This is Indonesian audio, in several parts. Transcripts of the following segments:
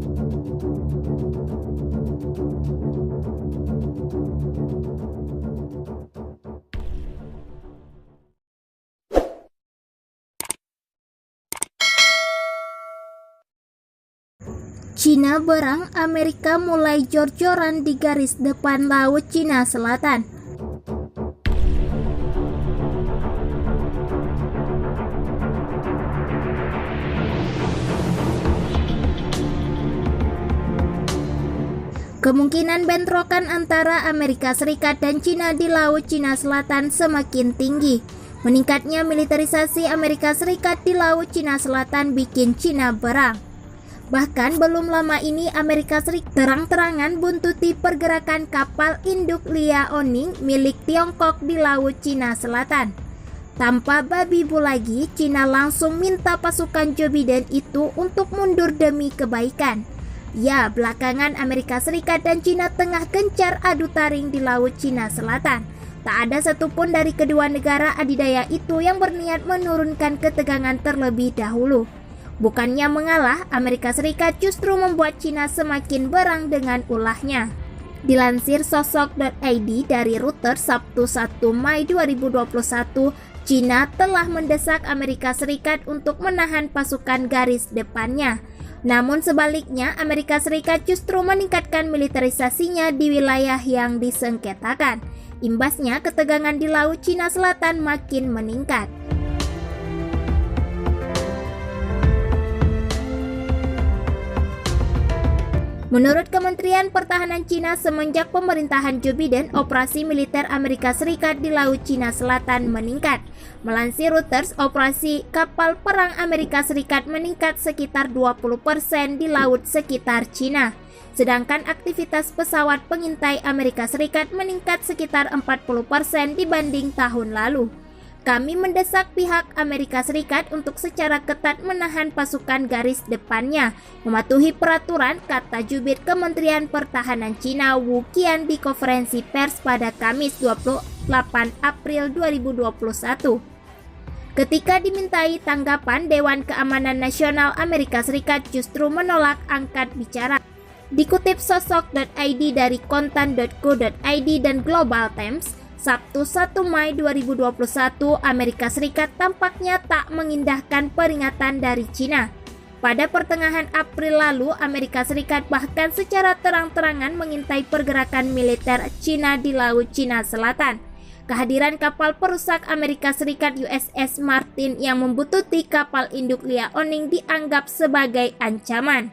Cina berang, Amerika mulai jor-joran di garis depan Laut Cina Selatan. Kemungkinan bentrokan antara Amerika Serikat dan Cina di Laut Cina Selatan semakin tinggi. Meningkatnya militerisasi Amerika Serikat di Laut Cina Selatan bikin Cina berang. Bahkan belum lama ini Amerika Serikat terang-terangan buntuti pergerakan kapal induk Liaoning milik Tiongkok di Laut Cina Selatan. Tanpa babi bu lagi, Cina langsung minta pasukan Joe Biden itu untuk mundur demi kebaikan. Ya, belakangan Amerika Serikat dan Cina tengah gencar adu taring di Laut Cina Selatan. Tak ada satupun dari kedua negara adidaya itu yang berniat menurunkan ketegangan terlebih dahulu. Bukannya mengalah, Amerika Serikat justru membuat Cina semakin berang dengan ulahnya. Dilansir sosok.id dari Reuters Sabtu 1 Mei 2021, Cina telah mendesak Amerika Serikat untuk menahan pasukan garis depannya. Namun sebaliknya, Amerika Serikat justru meningkatkan militerisasinya di wilayah yang disengketakan. Imbasnya, ketegangan di Laut Cina Selatan makin meningkat. Menurut Kementerian Pertahanan Cina, semenjak pemerintahan Joe Biden, operasi militer Amerika Serikat di Laut Cina Selatan meningkat. Melansir Reuters, operasi kapal perang Amerika Serikat meningkat sekitar 20% di laut sekitar Cina. Sedangkan aktivitas pesawat pengintai Amerika Serikat meningkat sekitar 40% dibanding tahun lalu. Kami mendesak pihak Amerika Serikat untuk secara ketat menahan pasukan garis depannya, mematuhi peraturan, kata jubir Kementerian Pertahanan Cina Wu Qian di konferensi pers pada Kamis 28 April 2021. Ketika dimintai tanggapan, Dewan Keamanan Nasional Amerika Serikat justru menolak angkat bicara. Dikutip sosok.id dari kontan.co.id dan Global Times, Sabtu 1 Mei 2021, Amerika Serikat tampaknya tak mengindahkan peringatan dari Cina. Pada pertengahan April lalu, Amerika Serikat bahkan secara terang-terangan mengintai pergerakan militer Cina di Laut Cina Selatan. Kehadiran kapal perusak Amerika Serikat USS Martin yang membuntuti kapal induk Liaoning dianggap sebagai ancaman.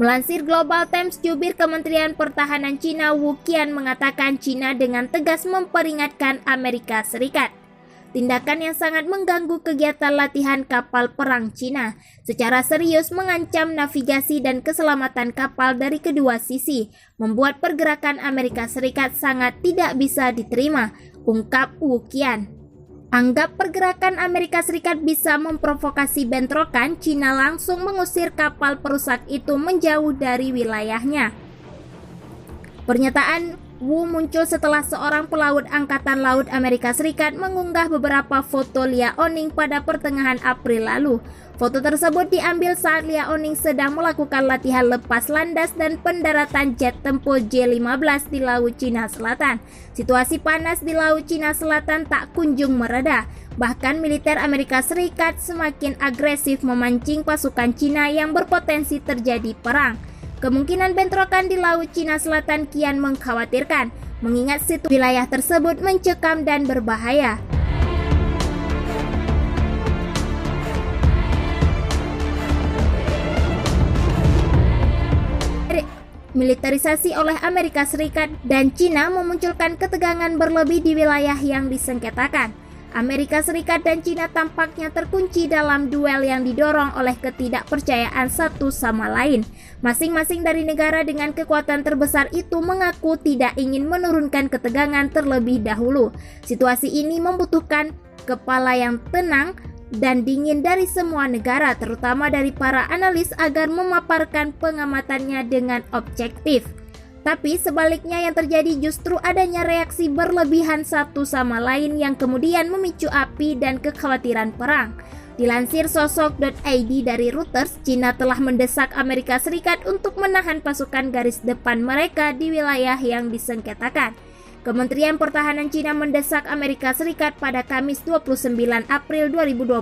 Melansir Global Times, jubir Kementerian Pertahanan Cina Wu Qian mengatakan Cina dengan tegas memperingatkan Amerika Serikat. Tindakan yang sangat mengganggu kegiatan latihan kapal perang Cina, secara serius mengancam navigasi dan keselamatan kapal dari kedua sisi, membuat pergerakan Amerika Serikat sangat tidak bisa diterima, ungkap Wu Qian. Anggap pergerakan Amerika Serikat bisa memprovokasi bentrokan, Cina langsung mengusir kapal perusak itu menjauh dari wilayahnya. Pernyataan Wu muncul setelah seorang pelaut Angkatan Laut Amerika Serikat mengunggah beberapa foto Liaoning pada pertengahan April lalu. Foto tersebut diambil saat Liaoning sedang melakukan latihan lepas landas dan pendaratan jet tempur J-15 di Laut Cina Selatan. Situasi panas di Laut Cina Selatan tak kunjung mereda. Bahkan militer Amerika Serikat semakin agresif memancing pasukan Cina yang berpotensi terjadi perang. Kemungkinan bentrokan di Laut Cina Selatan kian mengkhawatirkan, mengingat situasi wilayah tersebut mencekam dan berbahaya. Militerisasi oleh Amerika Serikat dan Cina memunculkan ketegangan berlebih di wilayah yang disengketakan. Amerika Serikat dan Cina tampaknya terkunci dalam duel yang didorong oleh ketidakpercayaan satu sama lain. Masing-masing dari negara dengan kekuatan terbesar itu mengaku tidak ingin menurunkan ketegangan terlebih dahulu. Situasi ini membutuhkan kepala yang tenang dan dingin dari semua negara, terutama dari para analis agar memaparkan pengamatannya dengan objektif. Tapi sebaliknya yang terjadi justru adanya reaksi berlebihan satu sama lain yang kemudian memicu api dan kekhawatiran perang. Dilansir sosok.id dari Reuters, Cina telah mendesak Amerika Serikat untuk menahan pasukan garis depan mereka di wilayah yang disengketakan. Kementerian Pertahanan Cina mendesak Amerika Serikat pada Kamis 29 April 2021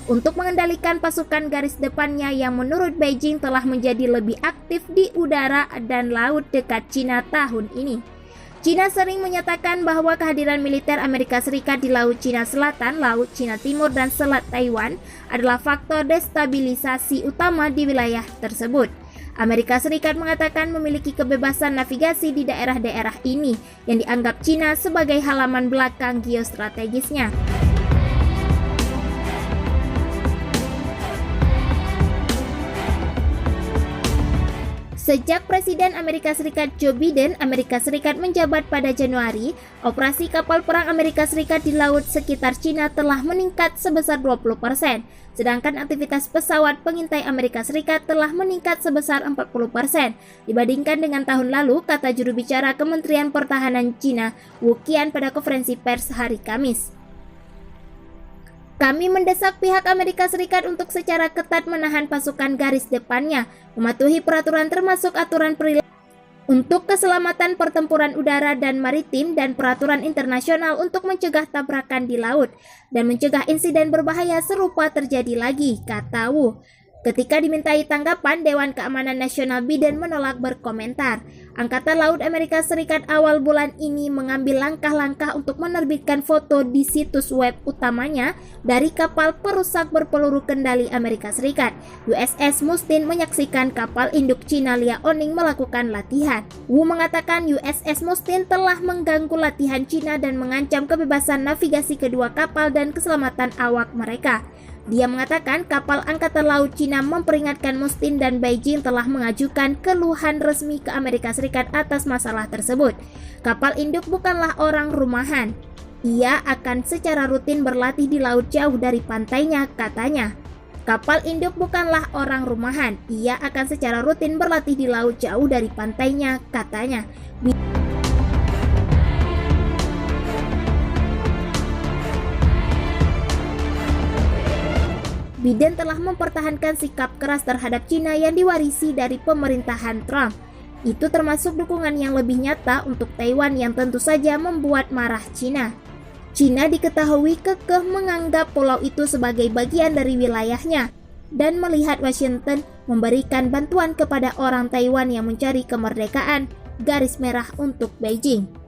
untuk mengendalikan pasukan garis depannya yang menurut Beijing telah menjadi lebih aktif di udara dan laut dekat Cina tahun ini. Cina sering menyatakan bahwa kehadiran militer Amerika Serikat di Laut Cina Selatan, Laut Cina Timur, dan Selat Taiwan adalah faktor destabilisasi utama di wilayah tersebut. Amerika Serikat mengatakan memiliki kebebasan navigasi di daerah-daerah ini yang dianggap Cina sebagai halaman belakang geostrategisnya. Sejak Presiden Amerika Serikat Joe Biden, Amerika Serikat menjabat pada Januari, operasi kapal perang Amerika Serikat di laut sekitar Cina telah meningkat sebesar 20%, sedangkan aktivitas pesawat pengintai Amerika Serikat telah meningkat sebesar 40% dibandingkan dengan tahun lalu, kata juru bicara Kementerian Pertahanan Cina, Wu Qian pada konferensi pers hari Kamis. Kami mendesak pihak Amerika Serikat untuk secara ketat menahan pasukan garis depannya, mematuhi peraturan termasuk aturan perilaku untuk keselamatan pertempuran udara dan maritim dan peraturan internasional untuk mencegah tabrakan di laut dan mencegah insiden berbahaya serupa terjadi lagi, kata Wu. Ketika dimintai tanggapan, Dewan Keamanan Nasional Biden menolak berkomentar. Angkatan Laut Amerika Serikat awal bulan ini mengambil langkah-langkah untuk menerbitkan foto di situs web utamanya dari kapal perusak berpeluru kendali Amerika Serikat. USS Mustin menyaksikan kapal induk Cina Liaoning melakukan latihan. Wu mengatakan USS Mustin telah mengganggu latihan Cina dan mengancam kebebasan navigasi kedua kapal dan keselamatan awak mereka. Dia mengatakan kapal Angkatan Laut Cina memperingatkan Mustin dan Beijing telah mengajukan keluhan resmi ke Amerika Serikat atas masalah tersebut. Kapal induk bukanlah orang rumahan. Ia akan secara rutin berlatih di laut jauh dari pantainya, katanya. Kapal induk bukanlah orang rumahan. Ia akan secara rutin berlatih di laut jauh dari pantainya, katanya. Biden telah mempertahankan sikap keras terhadap Cina yang diwarisi dari pemerintahan Trump. Itu termasuk dukungan yang lebih nyata untuk Taiwan yang tentu saja membuat marah Cina. Cina diketahui kekeh menganggap pulau itu sebagai bagian dari wilayahnya dan melihat Washington memberikan bantuan kepada orang Taiwan yang mencari kemerdekaan, garis merah untuk Beijing.